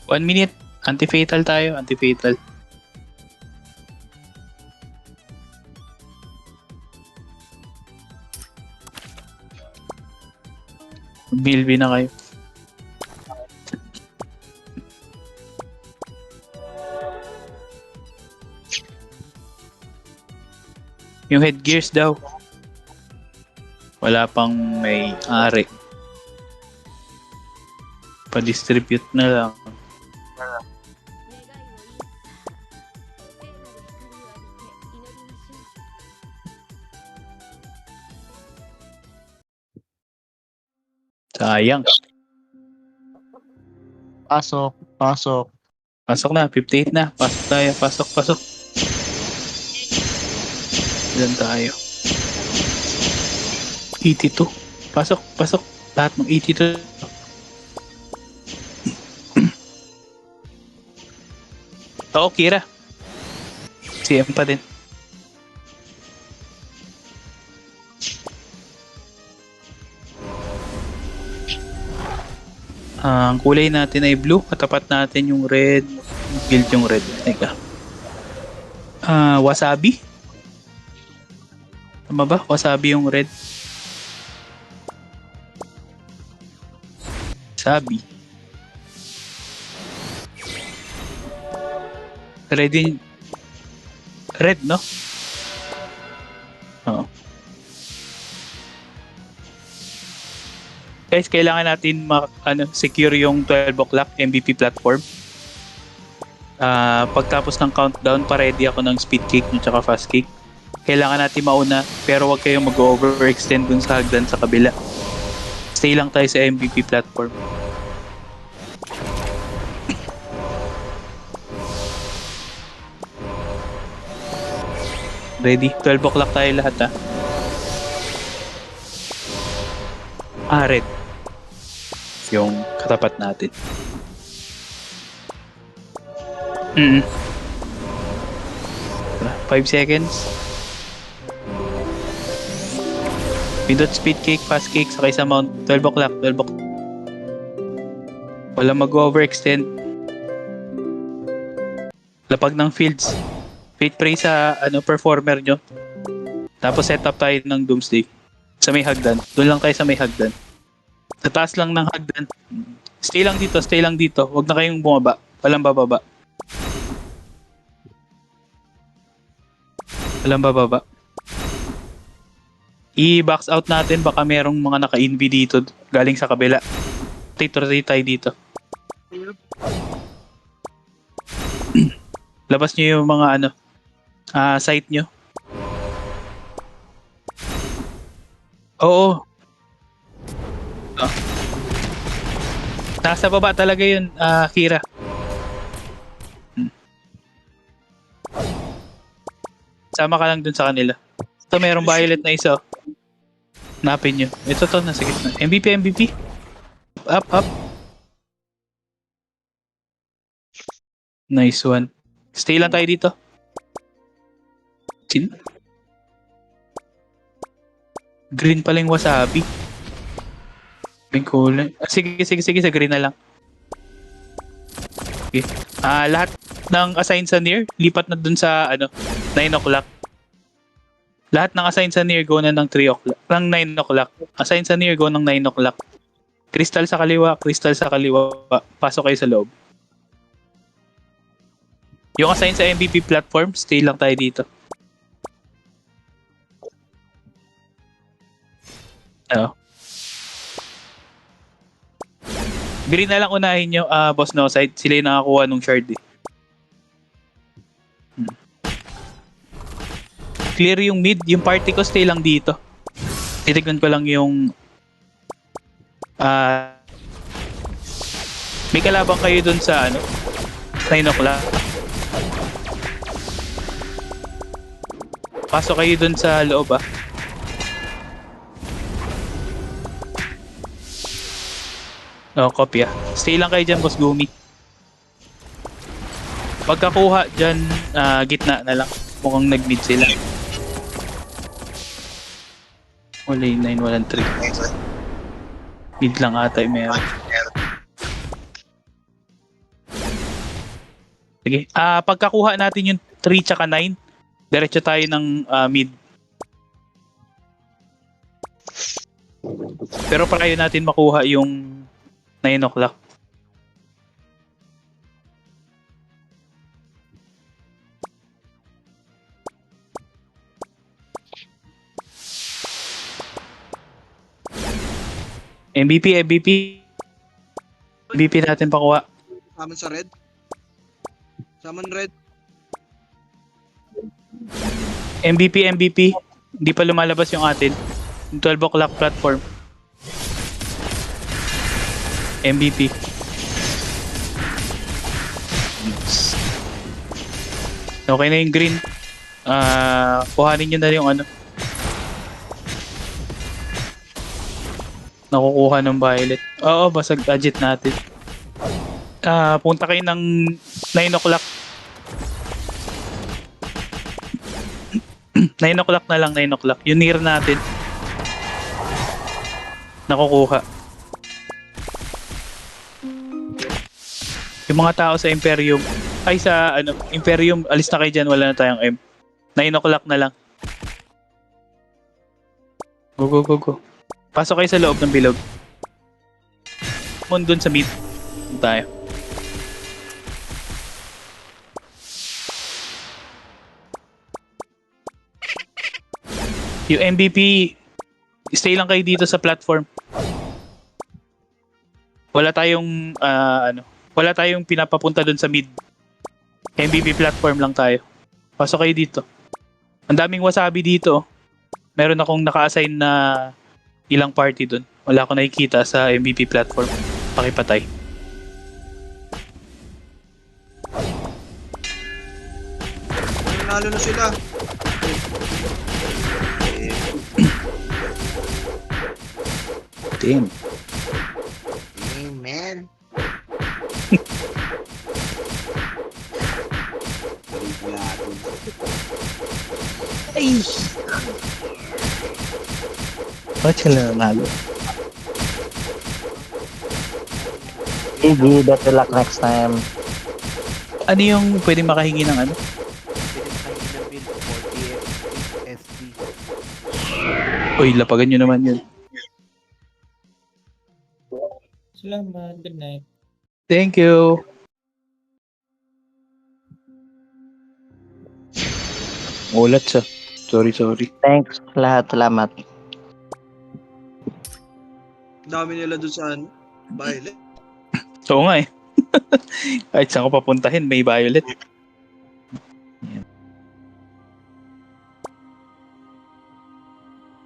1 minute. Anti-fatal tayo, anti-fatal. BLB na kayo. Yung headgears daw. Wala pang may ari. Pa-distribute na lang. Sayang. Pasok, pasok. Pasok na, 58 na. Pasok tayo, pasok, pasok. Ilan tayo? 82. Pasok, pasok. Lahat ng 82. Oo, Kira. CM pa din. Ang kulay natin ay blue. Katapat natin yung red. Build yung red. Teka. Wasabi. Tama ba? Wasabi yung red. Wasabi. Red din. Red, no? Oo. Guys, kailangan natin secure yung 12 o'clock MVP platform. Pagtapos ng countdown, pa-ready ako ng speed kick at saka fast kick. Kailangan natin mauna, pero wag kayong mag-overextend dun sa hagdan sa kabila. Stay lang tayo sa MVP platform. Ready? 12 o'clock tayo lahat, ha? Red. Yung katapat natin. 5 seconds. Pindot speed kick, fast kick, sakay sa mount. 12 o'clock, 12 o'clock. Wala mag-overextend. Lapag ng fields. Fate pray sa performer nyo. Tapos set up tayo ng Doomsday. Sa may hagdan. Doon lang tayo sa may hagdan. Sa taas lang ng hagdan. Stay lang dito, stay lang dito. Huwag na kayong bumaba. Walang bababa. Walang bababa. I-box out natin. Baka merong mga naka-inv dito. Galing sa kabila. Rotate tayo dito. Labas nyo yung mga site nyo. Oo. Nasa baba talaga yun, Kira. Sama ka lang dun sa kanila. Ito, merong violet na isa. Napin nyo. Ito to, nasa gitna. MVP, MVP. Up, up. Nice one. Stay lang tayo dito. Green pala yung wasabi. Green kulay. Sige, sa green na lang. Okay. Lahat ng assign sa near, lipat na dun sa 9 o'clock. Lahat ng assign sa near, go na ng 3 o'clock. Ng 9 o'clock. Assign sa near, go ng 9 o'clock. Crystal sa kaliwa, crystal sa kaliwa. Pasok kayo sa loob. Yung assign sa MVP platform, stay lang tayo dito. Green na lang unahin nyo, boss no side. Sila yung nakakuha nung shard eh. Clear yung mid. Yung party ko, stay lang dito. Titignan ko lang yung may kalabang kayo dun sa 9 o'clock. Pasok kayo dun sa loob kopya. Stay lang kayo dyan, boss Gumi. Pagkakuha dyan, gitna na lang. Mukhang nag-mid sila. Wala yung 9, walang 3. Mid lang ata yung meron. Sige. Pagkakuha natin yung 3 tsaka 9, diretso tayo ng mid. Pero prior natin makuha yung 9 o'clock. MVP natin pakuha. Summon sa red. Summon red. MVP. Hindi pa lumalabas yung atin. Yung 12 o'clock platform. MVP. Okay na yung green. Kuhanin nyo na yung ano. Nakukuha ng violet. Oo, basag gadget natin. Punta kayo ng 9 o'clock. 9 o'clock na lang, 9 o'clock. Yung near natin. Nakukuha. Yung mga tao sa Imperium. Ay, sa ano, Imperium, alis na kayo dyan. Wala na tayong M. 9 o'clock na lang. Go. Pasok kayo sa loob ng bilog. Dun sa mid. Dun tayo. Yung MVP, stay lang kayo dito sa platform. Wala tayong wala tayong pinapapunta dun sa mid. MVP platform lang tayo. Pasok kayo dito. Ang daming wasabi dito. Meron akong naka-assign na ilang party dun. Wala akong nakikita sa MVP platform. Pakipatay. Nanalo na sila. Damn. Amen. Ay! Ba't sila nanalo? GG, better luck next time. Ano yung pwede makahingi ng ano? Pwede makahingi ng build 40 SD. Uy, lapagan nyo naman yun. Salamat. Good night. Thank you. Ulat siya. Sorry. Thanks lahat, salamat. Dami nila doon sa ano. Violet. Oo nga eh. Kahit saan ko papuntahin, may violet.